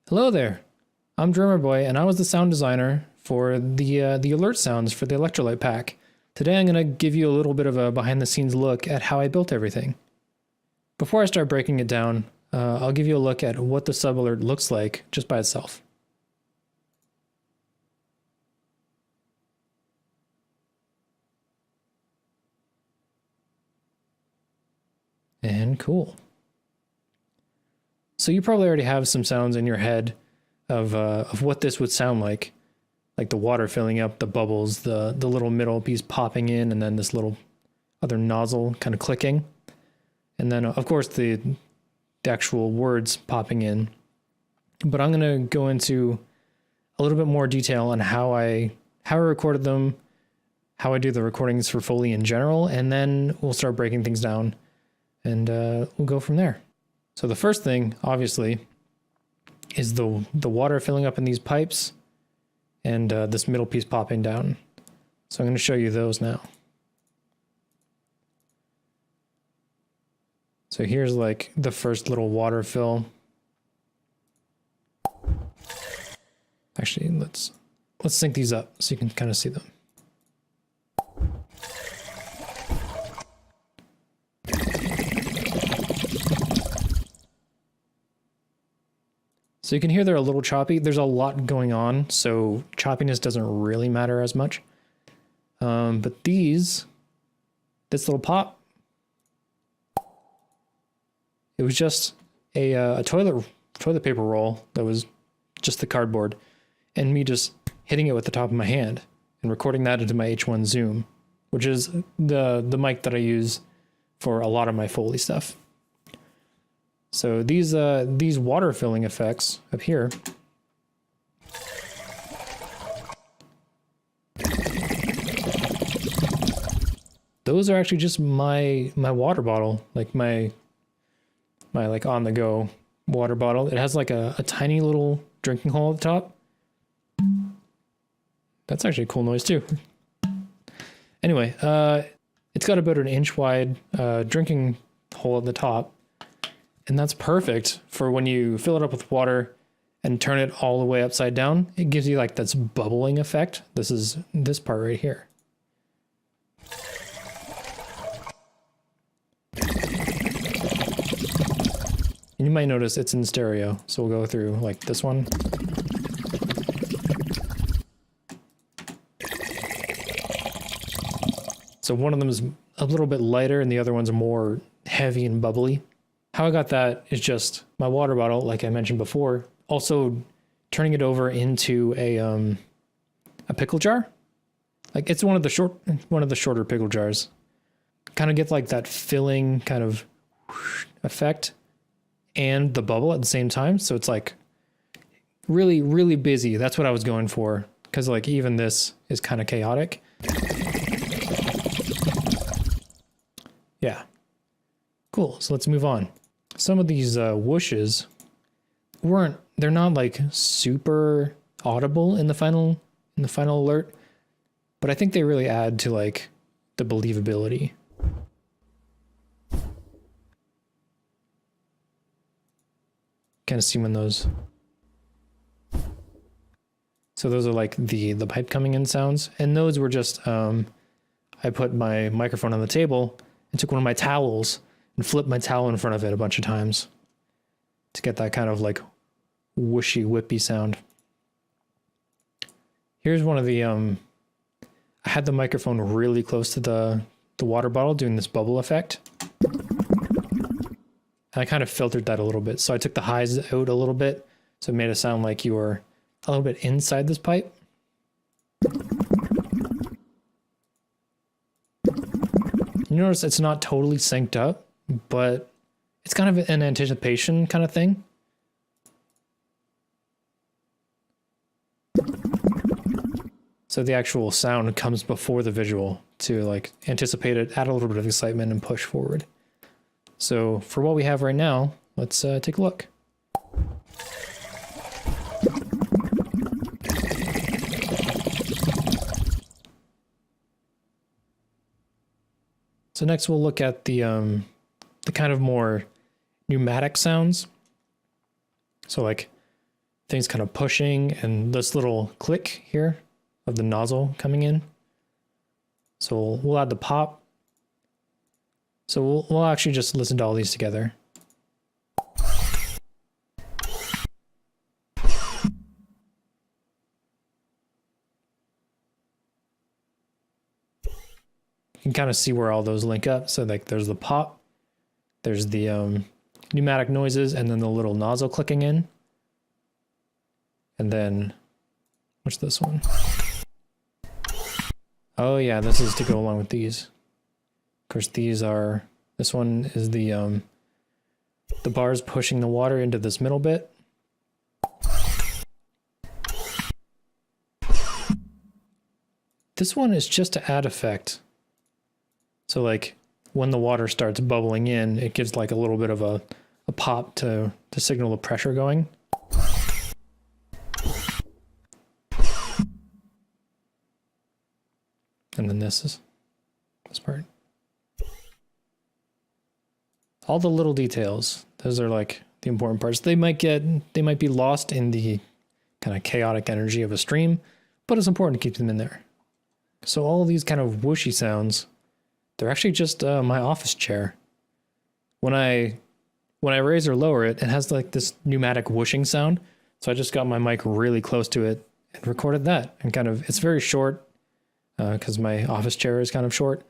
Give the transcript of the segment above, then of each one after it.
Hello there, I'm Drummer Boy, and I was the sound designer for the alert sounds for the Electrolyte pack. Today I'm going to give you a little bit of a behind-the-scenes look at how I built everything. Before I start breaking it down, I'll give you a look at what the sub-alert looks like just by itself. And cool. So you probably already have some sounds in your head of what this would sound like the water filling up, the bubbles, the little middle piece popping in, and then this little other nozzle kind of clicking. And then, of course, the actual words popping in. But I'm going to go into a little bit more detail on how I recorded them, how I do the recordings for Foley in general, and then we'll start breaking things down, and we'll go from there. So the first thing, obviously, is the water filling up in these pipes and this middle piece popping down. So I'm going to show you those now. So here's like the first little water fill. Actually, let's sync these up so you can kind of see them. So you can hear they're a little choppy. There's a lot going on, so choppiness doesn't really matter as much. But this little pop, it was just a toilet paper roll that was just the cardboard, and me just hitting it with the top of my hand and recording that into my H1 Zoom, which is the mic that I use for a lot of my Foley stuff. So these water filling effects up here, those are actually just my water bottle, like my like on the go water bottle. It has like a tiny little drinking hole at the top. That's actually a cool noise too. Anyway, it's got about an inch wide drinking hole at the top. And that's perfect for when you fill it up with water and turn it all the way upside down. It gives you like this bubbling effect. This is this part right here. And you might notice it's in stereo. So we'll go through like this one. So one of them is a little bit lighter and the other one's more heavy and bubbly. How I got that is just my water bottle, like I mentioned before, also turning it over into a pickle jar. Like it's one of the shorter pickle jars. Kind of get like that filling kind of effect and the bubble at the same time. So it's like really, really busy. That's what I was going for. Because like even this is kind of chaotic. Yeah. Cool. So let's move on. Some of these whooshes they're not like super audible in the final alert, but I think they really add to like the believability. Kind of see when those. So those are like the pipe coming in sounds, and those were just I put my microphone on the table and took one of my towels and flip my towel in front of it a bunch of times to get that kind of like whooshy whippy sound. Here's one of the I had the microphone really close to the water bottle doing this bubble effect. And I kind of filtered that a little bit. So I took the highs out a little bit. So it made it sound like you were a little bit inside this pipe. You notice it's not totally synced up, but it's kind of an anticipation kind of thing. So the actual sound comes before the visual to like anticipate it, add a little bit of excitement and push forward. So for what we have right now, let's take a look. So next we'll look at the kind of more pneumatic sounds. So like things kind of pushing and this little click here of the nozzle coming in. So we'll add the pop. So we'll actually just listen to all these together. You can kind of see where all those link up. So like there's the pop, there's the pneumatic noises, and then the little nozzle clicking in. And then, what's this one? Oh yeah, this is to go along with these. Of course, these are, this one is the bars pushing the water into this middle bit. This one is just to add effect. So like when the water starts bubbling in, it gives like a little bit of a pop to signal the pressure going. And then this is this part. All the little details, those are like the important parts. They might be lost in the kind of chaotic energy of a stream, but it's important to keep them in there. So all of these kind of whooshy sounds, they're actually just my office chair. When I raise or lower it, it has like this pneumatic whooshing sound. So I just got my mic really close to it and recorded that. And kind of, it's very short because my office chair is kind of short,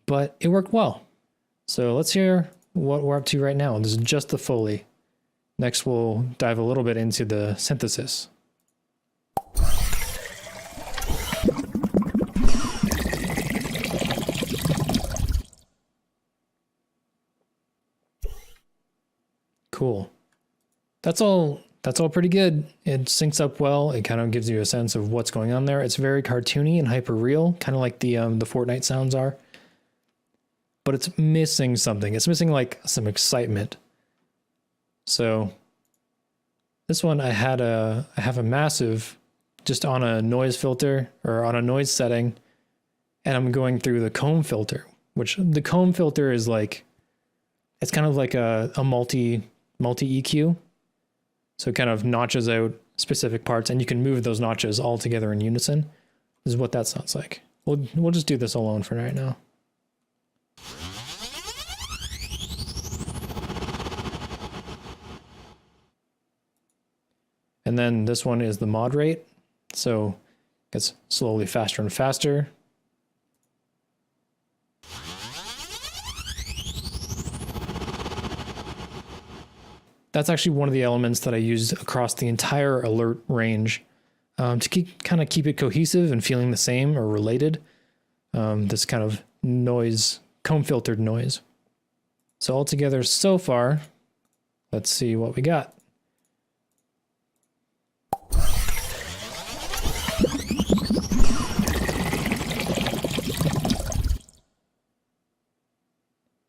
but it worked well. So let's hear what we're up to right now. This is just the Foley. Next, we'll dive a little bit into the synthesis. Cool. That's all pretty good. It syncs up well. It kind of gives you a sense of what's going on there. It's very cartoony and hyper real, kind of like the Fortnite sounds are. But it's missing something. It's missing like some excitement. So this one I have a massive just on a noise filter or on a noise setting, and I'm going through the comb filter, which the comb filter is like, it's kind of like a multi EQ. So it kind of notches out specific parts, and you can move those notches all together in unison. This is what that sounds like. We'll just do this alone for right now. And then this one is the mod rate. So it gets slowly faster and faster. That's actually one of the elements that I used across the entire alert range to kind of keep it cohesive and feeling the same or related. This kind of noise, comb filtered noise. So altogether so far, let's see what we got.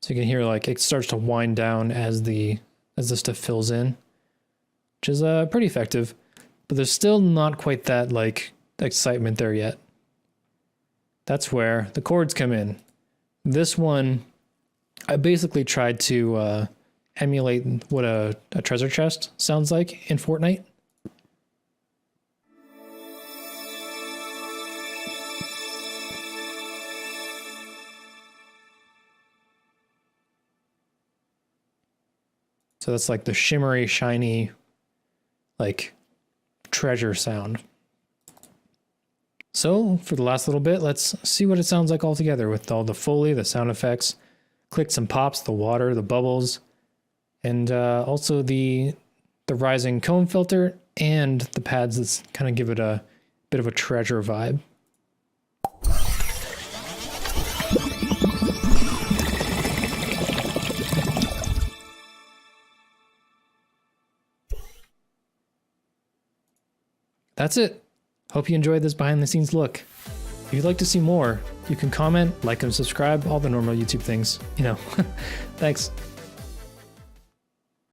So you can hear like it starts to wind down as the stuff fills in, which is pretty effective, but there's still not quite that like excitement there yet. That's where the chords come in. This one, I basically tried to emulate what a treasure chest sounds like in Fortnite. So that's like the shimmery, shiny, like treasure sound. So for the last little bit, let's see what it sounds like all together with all the Foley, the sound effects, clicks and pops, the water, the bubbles, and also the rising comb filter and the pads that kind of give it a bit of a treasure vibe. That's it. Hope you enjoyed this behind the scenes look. If you'd like to see more, you can comment, like, and subscribe, all the normal YouTube things, you know. Thanks.